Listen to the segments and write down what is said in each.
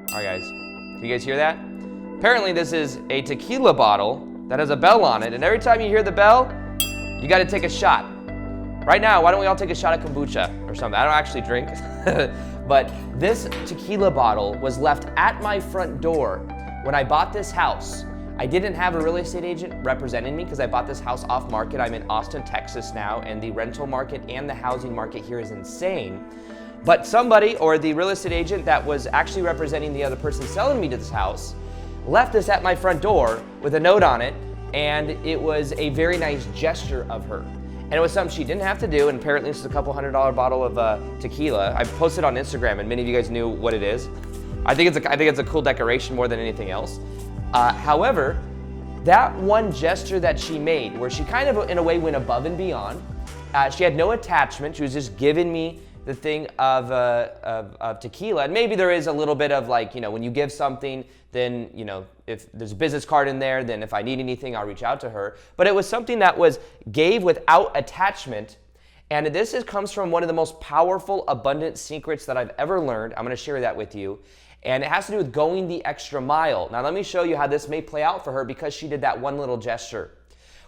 All right, guys. Do you guys hear that? Apparently, this is a tequila bottle that has a bell on it, and every time you hear the bell, you got to take a shot. Right now, why don't we all take a shot of kombucha or something? I don't actually drink, but this tequila bottle was left at my front door when I bought this house. I didn't have a real estate agent representing me because I bought this house off market. I'm in Austin, Texas now, and the rental market and the housing market here is insane. But somebody, or the real estate agent that was actually representing the other person selling me to this house, left this at my front door with a note on it, and it was a very nice gesture of her. And it was something she didn't have to do, and apparently this is a couple $100 bottle of tequila. I posted on Instagram, and many of you guys knew what it is. I think it's a cool decoration more than anything else. However, that one gesture that she made, where she kind of in a way went above and beyond, she had no attachment. She was just giving me the thing of tequila. And maybe there is a little bit of like, when you give something, then, if there's a business card in there, then if I need anything, I'll reach out to her. But it was something that was gave without attachment. And this comes from one of the most powerful, abundant secrets that I've ever learned. I'm gonna share that with you. And it has to do with going the extra mile. Now let me show you how this may play out for her because she did that one little gesture.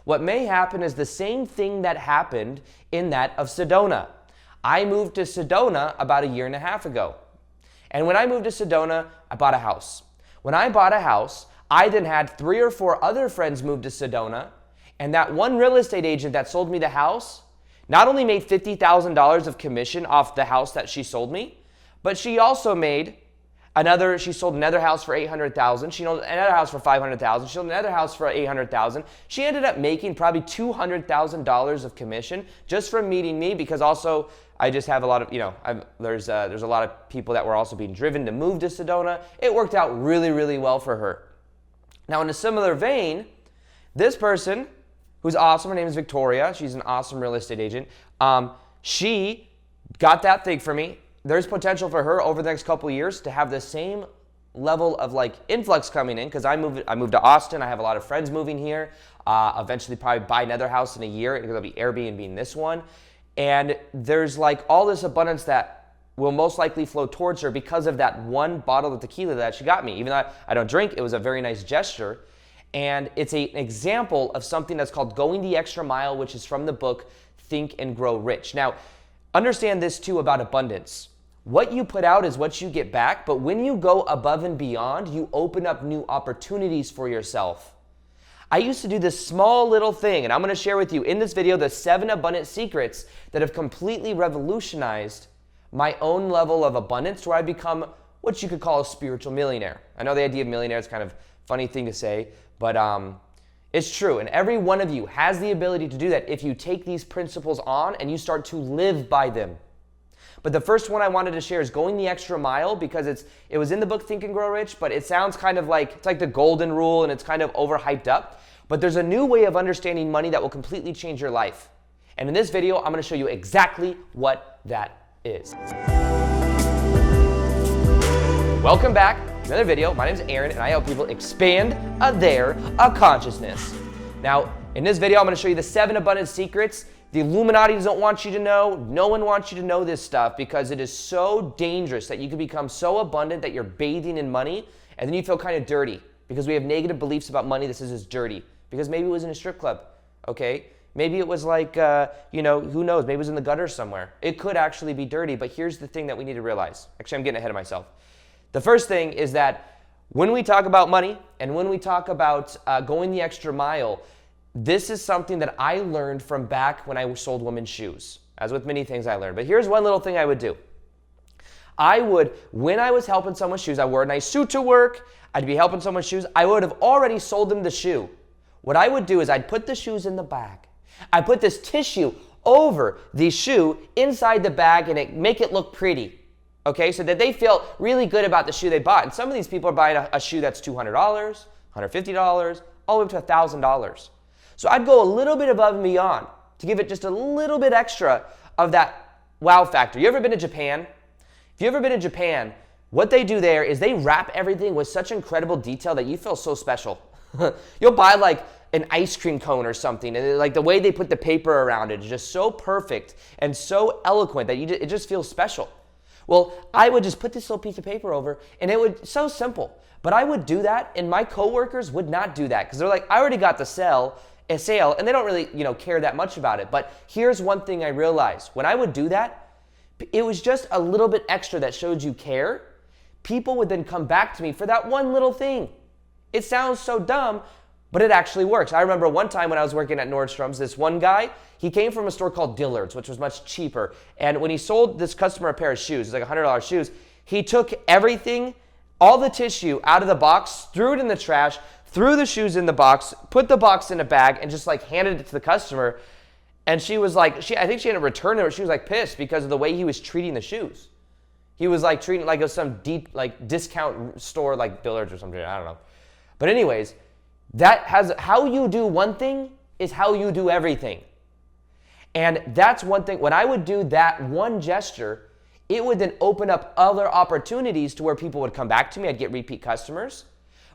What may happen is the same thing that happened in that of Sedona. I moved to Sedona about 1.5 years ago. And when I moved to Sedona, I bought a house. When I bought a house, I then had 3 or 4 other friends move to Sedona, and that one real estate agent that sold me the house not only made $50,000 of commission off the house that she sold me, but she also made she sold another house for $800,000. She sold another house for $500,000. She sold another house for $800,000. She ended up making probably $200,000 of commission just from meeting me, because also I just have a lot of, there's a lot of people that were also being driven to move to Sedona. It worked out really, really well for her. Now, in a similar vein, this person, who's awesome, her name is Victoria. She's an awesome real estate agent. She got that thing for me. There's potential for her over the next couple of years to have the same level of influx coming in, because I moved to Austin. I have a lot of friends moving here. Eventually probably buy another house in a year, because I'll be Airbnb in this one. And there's all this abundance that will most likely flow towards her because of that one bottle of tequila that she got me. Even though I don't drink, it was a very nice gesture. And it's an example of something that's called going the extra mile, which is from the book Think and Grow Rich. Now, understand this too about abundance. What you put out is what you get back, but when you go above and beyond, you open up new opportunities for yourself. I used to do this small little thing, and I'm going to share with you in this video the 7 abundant secrets that have completely revolutionized my own level of abundance, where I become what you could call a spiritual millionaire. I know the idea of millionaire is kind of a funny thing to say, but it's true. And every one of you has the ability to do that if you take these principles on and you start to live by them. But the first one I wanted to share is going the extra mile, because it was in the book Think and Grow Rich, but it sounds kind of it's like the golden rule, and it's kind of overhyped up. But there's a new way of understanding money that will completely change your life. And in this video, I'm going to show you exactly what that is. Welcome back to another video. My name is Aaron, and I help people expand their consciousness. Now, in this video, I'm going to show you the 7 abundant secrets. The Illuminati doesn't want you to know. No one wants you to know this stuff, because it is so dangerous that you can become so abundant that you're bathing in money, and then you feel kind of dirty because we have negative beliefs about money. This is just dirty because maybe it was in a strip club, okay? Maybe it was who knows? Maybe it was in the gutter somewhere. It could actually be dirty, but here's the thing that we need to realize. Actually, I'm getting ahead of myself. The first thing is that when we talk about money and when we talk about going the extra mile, this is something that I learned from back when I sold women's shoes. As with many things I learned. But here's one little thing I would do. When I was helping someone's shoes, I wore a nice suit to work. I'd be helping someone's shoes. I would have already sold them the shoe. What I would do is I'd put the shoes in the bag. I put this tissue over the shoe inside the bag and make it look pretty. Okay, so that they feel really good about the shoe they bought. And some of these people are buying a shoe that's $200, $150, all the way up to $1,000. So I'd go a little bit above and beyond to give it just a little bit extra of that wow factor. You ever been to Japan? If you've ever been to Japan, what they do there is they wrap everything with such incredible detail that you feel so special. You'll buy an ice cream cone or something, and the way they put the paper around it is just so perfect and so eloquent that it just feels special. Well, I would just put this little piece of paper over and it would, so simple. But I would do that and my coworkers would not do that because they're like, I already got a sale and they don't really, care that much about it. But here's one thing I realized. When I would do that, it was just a little bit extra that showed you care. People would then come back to me for that one little thing. It sounds so dumb, but it actually works. I remember one time when I was working at Nordstrom's, this one guy, he came from a store called Dillard's, which was much cheaper. And when he sold this customer a pair of shoes, it's like $100 shoes, he took everything, all the tissue out of the box, threw it in the trash, threw the shoes in the box, put the box in a bag, and just like handed it to the customer. And she was like, I think she ended up returning it. She was like pissed because of the way he was treating the shoes. He was like treating it like it was some deep like discount store like Dillard's or something. I don't know. But anyways, that has how you do one thing is how you do everything. And that's one thing. When I would do that one gesture, it would then open up other opportunities to where people would come back to me. I'd get repeat customers.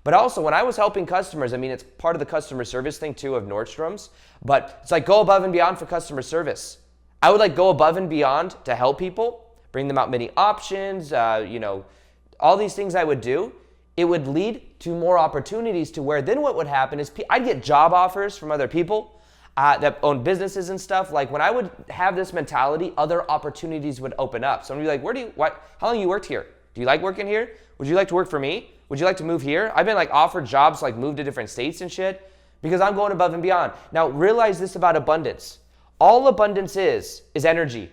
But also when I was helping customers, I mean, it's part of the customer service thing too of Nordstrom's, but it's like go above and beyond for customer service. I would like go above and beyond to help people, bring them out many options, all these things I would do. It would lead to more opportunities to where then what would happen is I'd get job offers from other people that own businesses and stuff. Like when I would have this mentality, other opportunities would open up. Somebody would be like, how long you worked here? Do you like working here? Would you like to work for me? Would you like to move here? I've been like offered jobs, like move to different states and shit because I'm going above and beyond. Now realize this about abundance. All abundance is energy.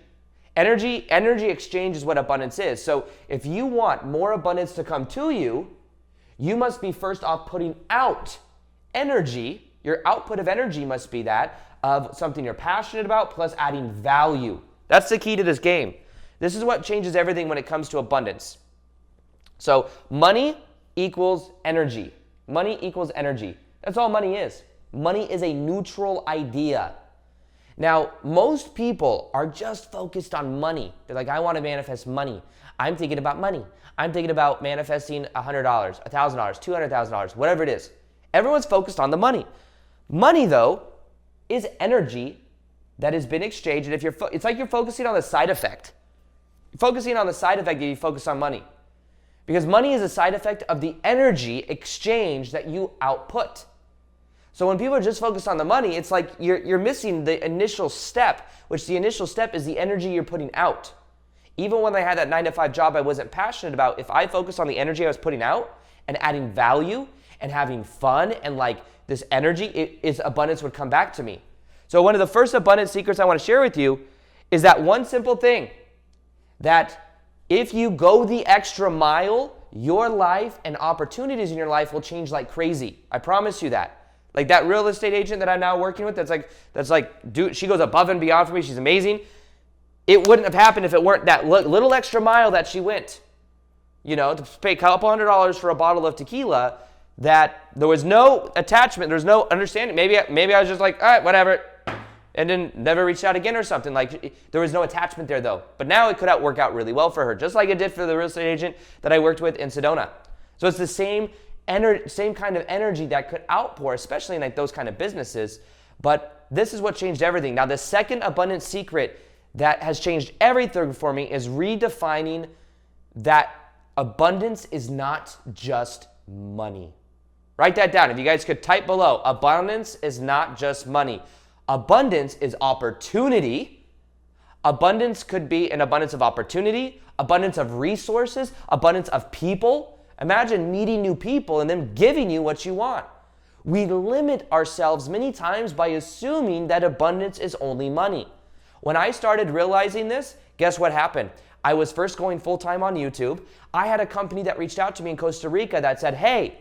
Energy exchange is what abundance is. So if you want more abundance to come to you, you must be first off putting out energy. Your output of energy must be that of something you're passionate about plus adding value. That's the key to this game. This is what changes everything when it comes to abundance. So money equals energy. Money equals energy. That's all money is. Money is a neutral idea. Now, most people are just focused on money. They're like, I want to manifest money. I'm thinking about money. I'm thinking about manifesting $100, $1,000, $200,000, whatever it is. Everyone's focused on the money. Money, though, is energy that has been exchanged. And if it's like you're focusing on the side effect. You're focusing on the side effect if you focus on money. Because money is a side effect of the energy exchange that you output. So when people are just focused on the money, it's like you're missing the initial step, which the initial step is the energy you're putting out. Even when I had that 9-to-5 job I wasn't passionate about, if I focused on the energy I was putting out and adding value and having fun and like this energy, abundance would come back to me. So one of the first abundance secrets I want to share with you is that one simple thing, that if you go the extra mile, your life and opportunities in your life will change like crazy. I promise you that. Like that real estate agent that I'm now working with, that's like, dude, she goes above and beyond for me. She's amazing. It wouldn't have happened if it weren't that little extra mile that she went, to pay a couple $100s for a bottle of tequila, that there was no attachment, there was no understanding. Maybe I was just like, all right, whatever, and then never reached out again or something. Like there was no attachment there though. But now it could work out really well for her, just like it did for the real estate agent that I worked with in Sedona. So it's the same kind of energy that could outpour, especially in like those kind of businesses. But this is what changed everything. Now the second abundance secret that has changed everything for me is redefining that abundance is not just money. Write that down. If you guys could type below, abundance is not just money. Abundance is opportunity. Abundance could be an abundance of opportunity, abundance of resources, abundance of people. Imagine meeting new people and them giving you what you want. We limit ourselves many times by assuming that abundance is only money. When I started realizing this, guess what happened? I was first going full-time on YouTube. I had a company that reached out to me in Costa Rica that said, hey,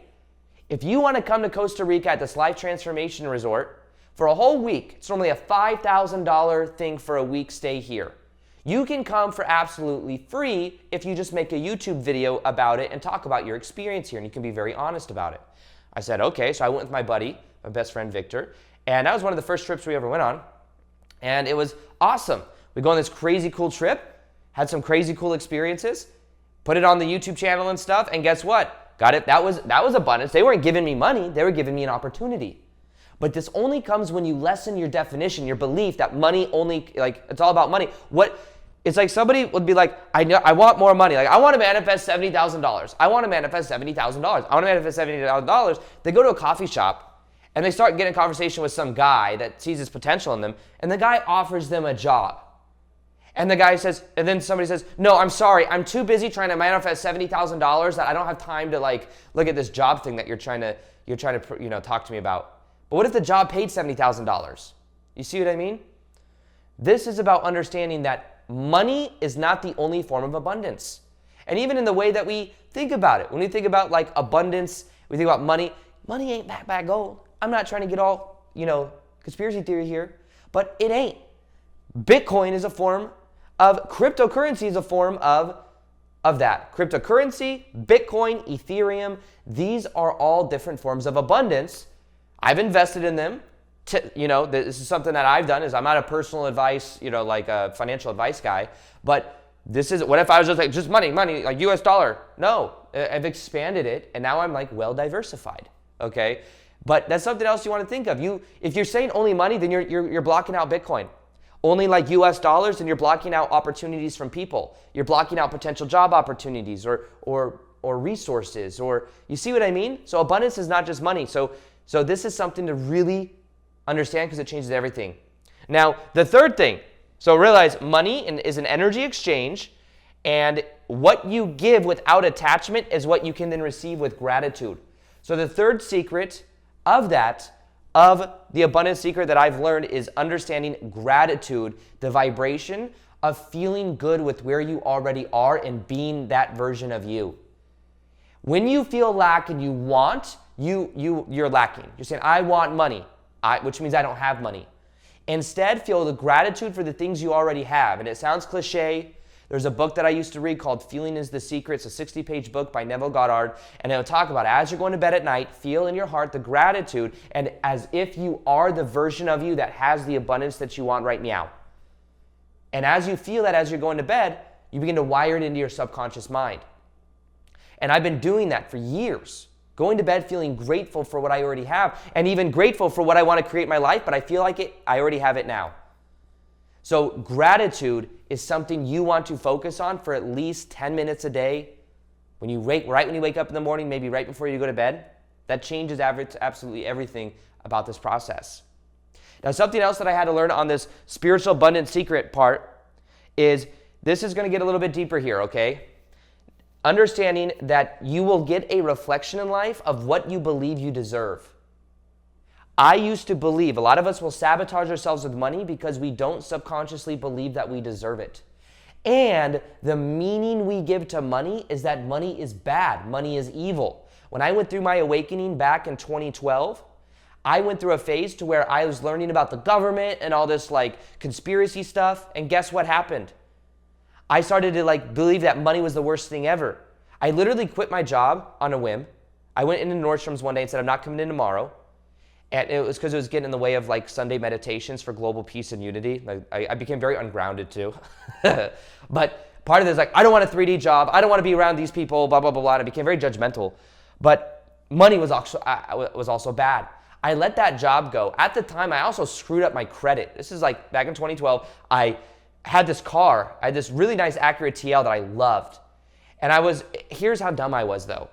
if you want to come to Costa Rica at this Life Transformation Resort for a whole week, it's normally a $5,000 thing for a week stay here. You can come for absolutely free if you just make a YouTube video about it and talk about your experience here, and you can be very honest about it. I said, okay, so I went with my buddy, my best friend Victor, and that was one of the first trips we ever went on. And it was awesome. We go on this crazy cool trip, had some crazy cool experiences, put it on the YouTube channel and stuff, and guess what? Got it. That was abundance. They weren't giving me money, they were giving me an opportunity. But this only comes when you lessen your definition, your belief that money only, like, it's all about money. It's like somebody would be like, I want more money. Like, I want to manifest $70,000. I want to manifest $70,000. I want to manifest $70,000. They go to a coffee shop and they start getting a conversation with some guy that sees his potential in them, and the guy offers them a job. And the guy says, and then somebody says, no, I'm sorry, I'm too busy trying to manifest $70,000 that I don't have time to like look at this job thing that you're trying to talk to me about. But what if the job paid $70,000? You see what I mean? This is about understanding that money is not the only form of abundance. And even in the way that we think about it, when we think about like abundance, we think about money. Money ain't that bad gold. I'm not trying to get all, conspiracy theory here, but it ain't. Bitcoin is a form of, cryptocurrency is a form of that. Cryptocurrency, Bitcoin, Ethereum, these are all different forms of abundance. I've invested in them. This is something that I've done. Is I'm not a personal advice, like a financial advice guy, but this is, what if I was just money, like US dollar? No, I've expanded it, and now I'm like well diversified, okay? But that's something else you want to think of. If you're saying only money, then you're blocking out Bitcoin. Only like US dollars, then you're blocking out opportunities from people. You're blocking out potential job opportunities or resources, or you see what I mean? So abundance is not just money. So this is something to really understand, because it changes everything. Now, the third thing, so realize money is an energy exchange, and what you give without attachment is what you can then receive with gratitude. So the third secret of the abundance secret that I've learned is understanding gratitude, the vibration of feeling good with where you already are and being that version of you. When you feel lack and you want, you're lacking. You're saying, I want money. Which means I don't have money. Instead, feel the gratitude for the things you already have. And it sounds cliche. There's a book that I used to read called Feeling is the Secret. It's a 60-page book by Neville Goddard. And it'll talk about, as you're going to bed at night, feel in your heart the gratitude, and as if you are the version of you that has the abundance that you want right now. And as you feel that as you're going to bed, you begin to wire it into your subconscious mind. And I've been doing that for years. Going to bed feeling grateful for what I already have, and even grateful for what I want to create in my life, but I feel like I already have it now. So gratitude is something you want to focus on for at least 10 minutes a day. Right when you wake up in the morning, maybe right before you go to bed. That changes absolutely everything about this process. Now, something else that I had to learn on this spiritual abundance secret part is, this is going to get a little bit deeper here, okay? Understanding that you will get a reflection in life of what you believe you deserve. I used to believe, a lot of us will sabotage ourselves with money because we don't subconsciously believe that we deserve it. And the meaning we give to money is that money is bad, money is evil. When I went through my awakening back in 2012, I went through a phase to where I was learning about the government and all this like conspiracy stuff, and guess what happened? I started to believe that money was the worst thing ever. I literally quit my job on a whim. I went into Nordstrom's one day and said, I'm not coming in tomorrow. And it was because it was getting in the way of Sunday meditations for global peace and unity. I became very ungrounded too. But part of it is I don't want a 3D job. I don't want to be around these people, blah, blah, blah, blah. And I became very judgmental. But money was also bad. I let that job go. At the time, I also screwed up my credit. This is back in 2012. I had this car. I had this really nice Acura TL that I loved. And here's how dumb I was though.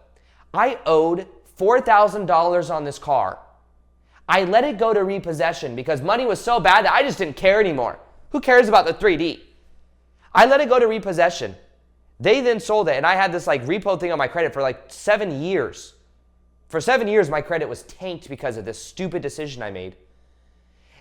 I owed $4,000 on this car. I let it go to repossession because money was so bad that I just didn't care anymore. Who cares about the 3D? I let it go to repossession. They then sold it, and I had this repo thing on my credit for 7 years. For 7 years, my credit was tanked because of this stupid decision I made.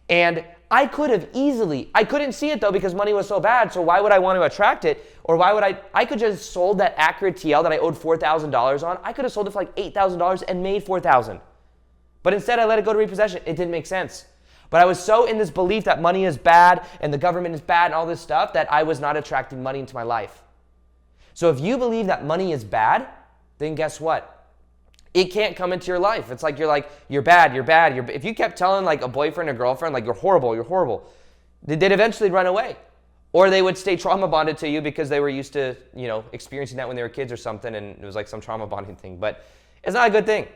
And I could have I couldn't see it though because money was so bad, so why would I want to attract it? Or why would I could just sold that Acura TL that I owed $4,000 on. I could have sold it for $8,000 and made $4,000. But instead I let it go to repossession. It didn't make sense. But I was so in this belief that money is bad and the government is bad and all this stuff that I was not attracting money into my life. So if you believe that money is bad, then guess what? It can't come into your life. It's you're bad. If you kept telling a boyfriend or girlfriend you're horrible, they'd eventually run away. Or they would stay trauma bonded to you because they were used to, experiencing that when they were kids or something, and it was some trauma bonding thing. But it's not a good thing.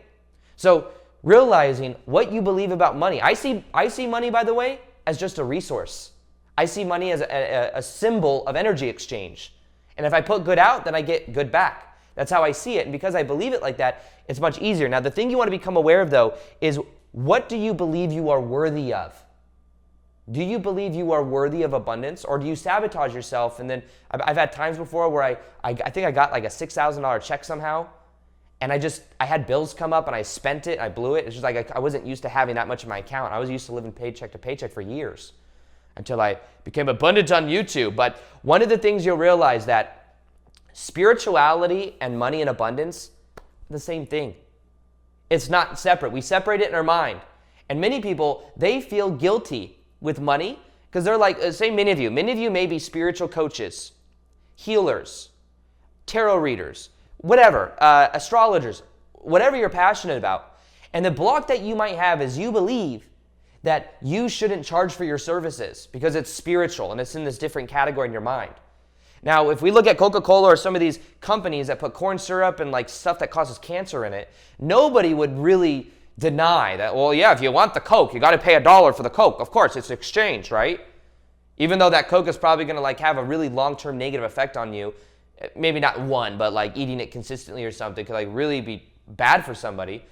So realizing what you believe about money. I see money, by the way, as just a resource. I see money as a symbol of energy exchange. And if I put good out, then I get good back. That's how I see it. And because I believe it like that, it's much easier. Now, the thing you want to become aware of, though, is what do you believe you are worthy of? Do you believe you are worthy of abundance, or do you sabotage yourself? And then I've had times before where I think I got like a $6,000 check somehow, and I had bills come up and I spent it, I blew it. It's just like I wasn't used to having that much in my account. I was used to living paycheck to paycheck for years until I became abundant on YouTube. But one of the things you'll realize that spirituality and money and abundance are the same thing. It's not separate. We separate it in our mind. And many people, they feel guilty with money because they're like, say many of you may be spiritual coaches, healers, tarot readers, whatever, astrologers, whatever you're passionate about. And the block that you might have is you believe that you shouldn't charge for your services because it's spiritual and it's in this different category in your mind. Now, if we look at Coca-Cola or some of these companies that put corn syrup and like stuff that causes cancer in it, nobody would really deny that, well, yeah, if you want the Coke, you got to pay $1 for the Coke. Of course, it's exchange, right? Even though that Coke is probably going to like have a really long-term negative effect on you, maybe not one, but like eating it consistently or something could like really be bad for somebody.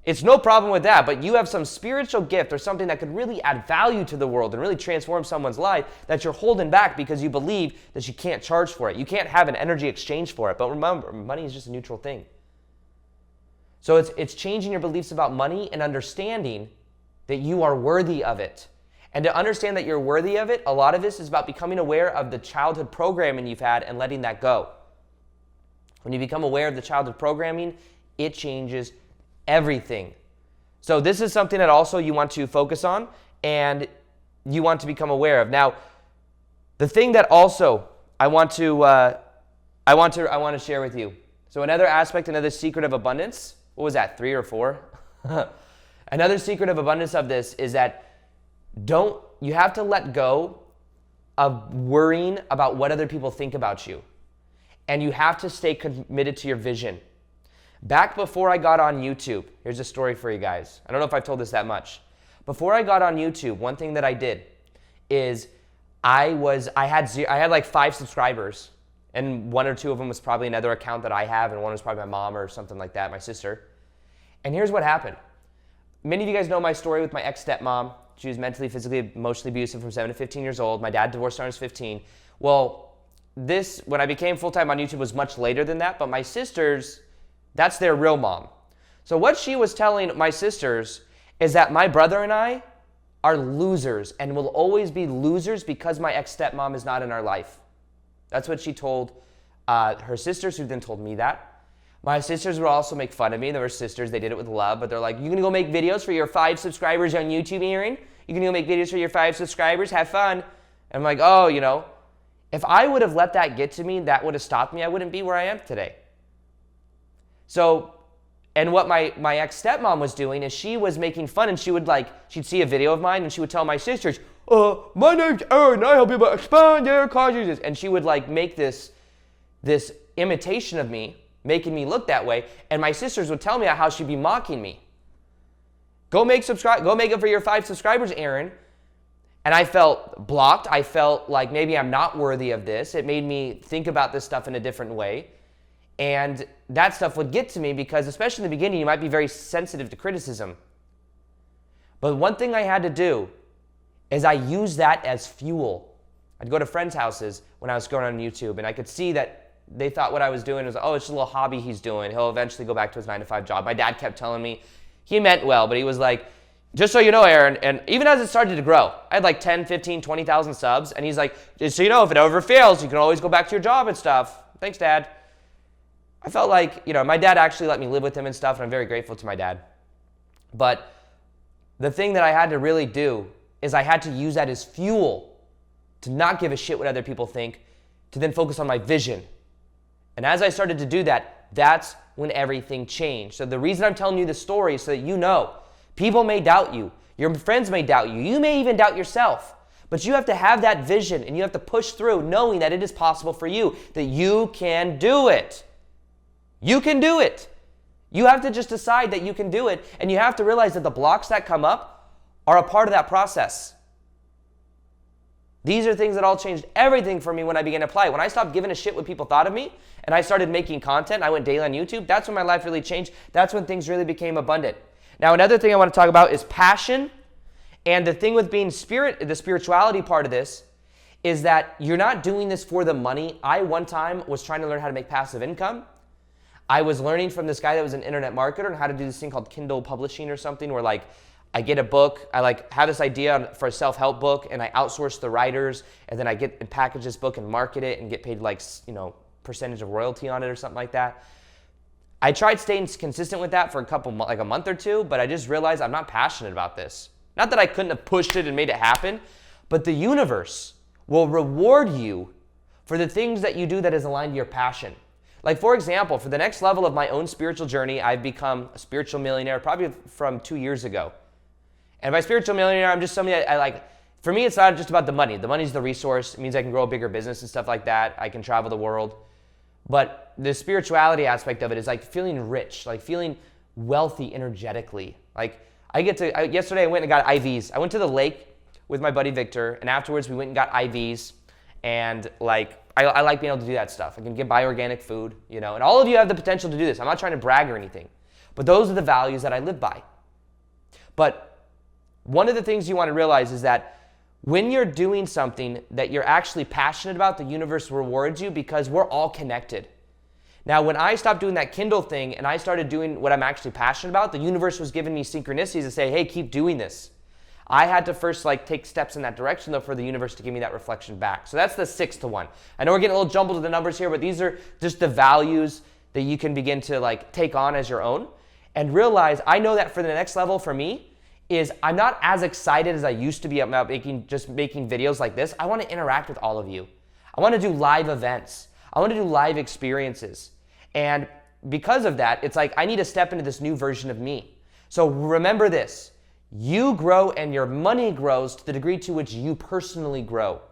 It's no problem with that, but you have some spiritual gift or something that could really add value to the world and really transform someone's life that you're holding back because you believe that you can't charge for it. You can't have an energy exchange for it. But remember, money is just a neutral thing. So it's changing your beliefs about money and understanding that you are worthy of it. And to understand that you're worthy of it, a lot of this is about becoming aware of the childhood programming you've had and letting that go. When you become aware of the childhood programming, it changes everything. So this is something that also you want to focus on and you want to become aware of. Now, the thing that also I want to share with you. So another aspect, another secret of abundance. What was that, 3 or 4? Another secret of abundance of this is that you have to let go of worrying about what other people think about you. And you have to stay committed to your vision. Back before I got on YouTube, here's a story for you guys. I don't know if I've told this that much. Before I got on YouTube, one thing that I did is I had like 5 subscribers, and 1 or 2 of them was probably another account that I have, and one was probably my mom or something like that, my sister. And here's what happened. Many of you guys know my story with my ex-stepmom. She was mentally, physically, emotionally abusive from 7 to 15 years old. My dad divorced when I was 15. Well, when I became full-time on YouTube was much later than that, but my sisters, that's their real mom. So what she was telling my sisters is that my brother and I are losers and will always be losers because my ex-stepmom is not in our life. That's what she told her sisters, who then told me that. My sisters would also make fun of me. They were sisters. They did it with love, but they're like, you gonna go make videos for your 5 subscribers on YouTube, Aaron? You gonna go make videos for your 5 subscribers? Have fun. And I'm like, oh, if I would have let that get to me, that would have stopped me. I wouldn't be where I am today. So, and what my ex-stepmom was doing is she was making fun, and she'd see a video of mine and she would tell my sisters, my name's Aaron, I help people expand their consciousness. And she would like make this imitation of me, making me look that way. And my sisters would tell me how she'd be mocking me. Go make it for your 5 subscribers, Aaron. And I felt blocked. I felt like maybe I'm not worthy of this. It made me think about this stuff in a different way. And that stuff would get to me because, especially in the beginning, you might be very sensitive to criticism. But one thing I had to do is I used that as fuel. I'd go to friends' houses when I was going on YouTube, and I could see that they thought what I was doing was, it's just a little hobby he's doing. He'll eventually go back to his 9-to-5 job. My dad kept telling me, he meant well, but he was like, just so you know, Aaron, and even as it started to grow, I had like 10, 15, 20,000 subs, and he's like, just so you know, if it ever fails, you can always go back to your job and stuff. Thanks, Dad. I felt like, my dad actually let me live with him and stuff, and I'm very grateful to my dad. But the thing that I had to really do is I had to use that as fuel to not give a shit what other people think, to then focus on my vision. And as I started to do that, that's when everything changed. So the reason I'm telling you this story is so that you know, people may doubt you. Your friends may doubt you. You may even doubt yourself. But you have to have that vision, and you have to push through knowing that it is possible for you, that you can do it. You can do it. You have to just decide that you can do it, and you have to realize that the blocks that come up are a part of that process. These are things that all changed everything for me when I began to apply. When I stopped giving a shit what people thought of me and I started making content, I went daily on YouTube, that's when my life really changed. That's when things really became abundant. Now, another thing I want to talk about is passion. And the thing with being the spirituality part of this is that you're not doing this for the money. I one time was trying to learn how to make passive income. I was learning from this guy that was an internet marketer and how to do this thing called Kindle publishing or something where like I get a book, I like have this idea for a self-help book and I outsource the writers and then I get and package this book and market it and get paid like, percentage of royalty on it or something like that. I tried staying consistent with that for a month or two, but I just realized I'm not passionate about this. Not that I couldn't have pushed it and made it happen, but the universe will reward you for the things that you do that is aligned to your passion. Like for example, for the next level of my own spiritual journey, I've become a spiritual millionaire probably from 2 years ago. And by spiritual millionaire, I'm just somebody that I like. For me, it's not just about the money. The money's the resource. It means I can grow a bigger business and stuff like that. I can travel the world. But the spirituality aspect of it is like feeling rich, like feeling wealthy energetically. Like yesterday I went and got IVs. I went to the lake with my buddy Victor, and afterwards we went and got IVs. And like, I like being able to do that stuff. I can get buy organic food, and all of you have the potential to do this. I'm not trying to brag or anything, but those are the values that I live by. But one of the things you want to realize is that when you're doing something that you're actually passionate about, the universe rewards you because we're all connected. Now, when I stopped doing that Kindle thing and I started doing what I'm actually passionate about, the universe was giving me synchronicities to say, hey, keep doing this. I had to first take steps in that direction though for the universe to give me that reflection back. So that's the 6-to-1. I know we're getting a little jumbled with the numbers here, but these are just the values that you can begin to take on as your own and realize I know that for the next level for me is I'm not as excited as I used to be about making videos like this. I want to interact with all of you. I want to do live events. I want to do live experiences. And because of that, it's like I need to step into this new version of me. So remember this. You grow and your money grows to the degree to which you personally grow.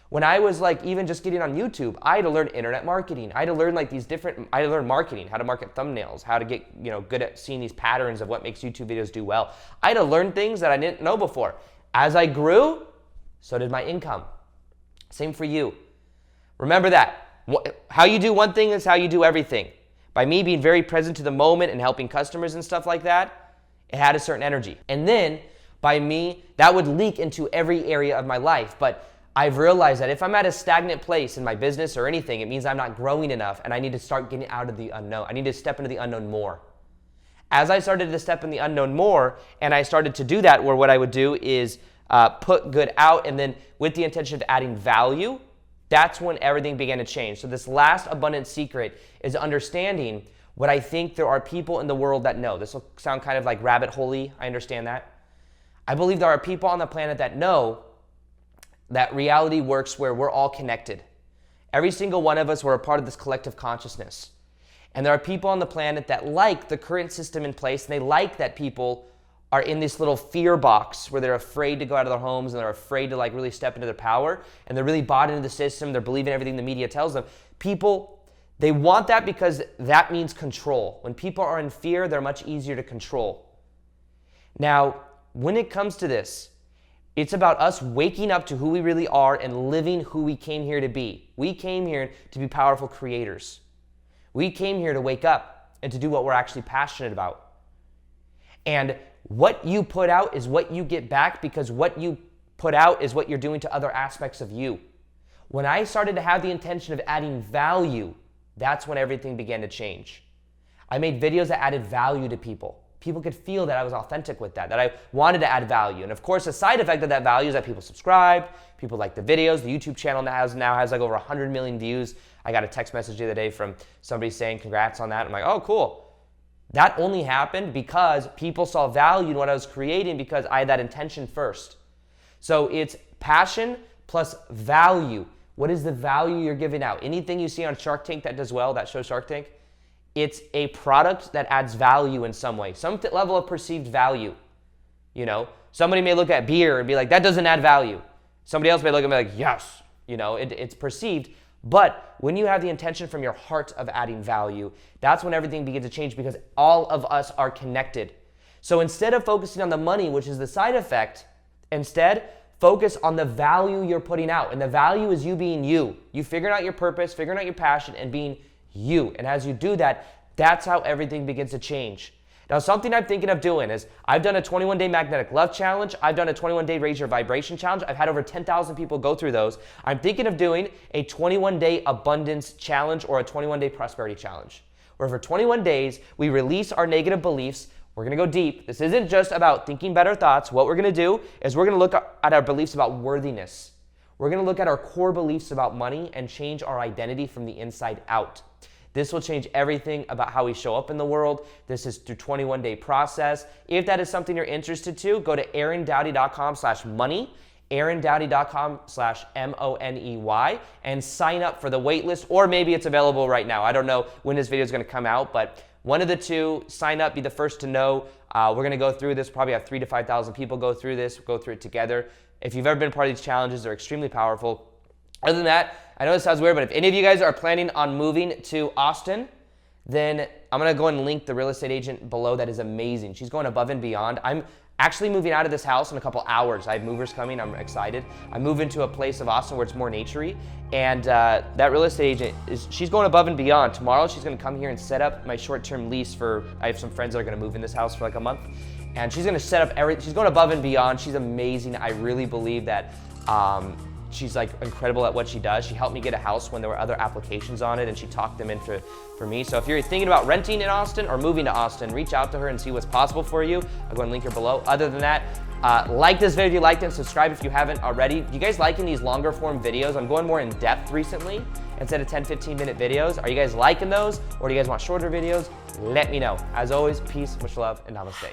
When I was even just getting on YouTube, I had to learn internet marketing. I had to learn I had to learn marketing, how to market thumbnails, how to get good at seeing these patterns of what makes YouTube videos do well. I had to learn things that I didn't know before. As I grew, so did my income. Same for you. Remember that. How you do one thing is how you do everything. By me being very present to the moment and helping customers and stuff like that, it had a certain energy. And then by me, that would leak into every area of my life. But I've realized that if I'm at a stagnant place in my business or anything, it means I'm not growing enough and I need to start getting out of the unknown. I need to step into the unknown more. As I started to step in the unknown more and I started to do that, where what I would do is put good out and then with the intention of adding value, that's when everything began to change. So this last abundant secret is understanding what I think there are people in the world that know. This will sound kind of like rabbit hole-y, I understand that. I believe there are people on the planet that know that reality works where we're all connected. Every single one of us, we're a part of this collective consciousness. And there are people on the planet that like the current system in place, and they like that people are in this little fear box where they're afraid to go out of their homes and they're afraid to really step into their power, and they're really bought into the system, they're believing everything the media tells them. People, they want that because that means control. When people are in fear, they're much easier to control. Now, when it comes to this, it's about us waking up to who we really are and living who we came here to be. We came here to be powerful creators. We came here to wake up and to do what we're actually passionate about. And what you put out is what you get back, because what you put out is what you're doing to other aspects of you. When I started to have the intention of adding value, that's when everything began to change. I made videos that added value to people. People could feel that I was authentic with that I wanted to add value. And of course, a side effect of that value is that people subscribe, people like the videos. The YouTube channel now has over 100 million views. I got a text message the other day from somebody saying congrats on that. I'm like, oh, cool. That only happened because people saw value in what I was creating because I had that intention first. So it's passion plus value. What is the value you're giving out? Anything you see on Shark Tank that does well, that show Shark Tank, it's a product that adds value in some way, some level of perceived value. Somebody may look at beer and be like, that doesn't add value. Somebody else may look at me like, yes, it's perceived. But when you have the intention from your heart of adding value, that's when everything begins to change, because all of us are connected. So instead of focusing on the money, which is the side effect, instead Focus on the value you're putting out. And the value is you being you. You figuring out your purpose, figuring out your passion, and being you. And as you do that, that's how everything begins to change. Now, something I'm thinking of doing is I've done a 21-day magnetic love challenge. I've done a 21-day raise your vibration challenge. I've had over 10,000 people go through those. I'm thinking of doing a 21-day abundance challenge or a 21-day prosperity challenge, where for 21 days, we release our negative beliefs. We're going to go deep. This isn't just about thinking better thoughts. What we're going to do is we're going to look at our beliefs about worthiness. We're going to look at our core beliefs about money and change our identity from the inside out. This will change everything about how we show up in the world. This is through 21-day process. If that is something you're interested to, go to aarondowdy.com/money, aarondowdy.com/MONEY, and sign up for the wait list, or maybe it's available right now. I don't know when this video is going to come out, but one of the two, sign up, be the first to know. We're going to go through this, probably have 3,000 to 5,000 people go through this, go through it together. If you've ever been part of these challenges, they're extremely powerful. Other than that, I know this sounds weird, but if any of you guys are planning on moving to Austin, then I'm going to go and link the real estate agent below that is amazing. She's going above and beyond. I'm actually moving out of this house in a couple hours. I have movers coming. I'm excited. I move into a place of Austin where it's more naturey, and that real estate agent, she's going above and beyond. Tomorrow, she's going to come here and set up my short-term lease I have some friends that are going to move in this house for like a month, and she's going to set up everything. She's going above and beyond. She's amazing. I really believe that she's like incredible at what she does. She helped me get a house when there were other applications on it, and she talked them in for me. So if you're thinking about renting in Austin or moving to Austin, reach out to her and see what's possible for you. I'll go and link her below. Other than that, like this video if you liked it, and subscribe if you haven't already. You guys liking these longer form videos? I'm going more in depth recently instead of 10, 15-minute videos. Are you guys liking those, or do you guys want shorter videos? Let me know. As always, peace, much love, and namaste.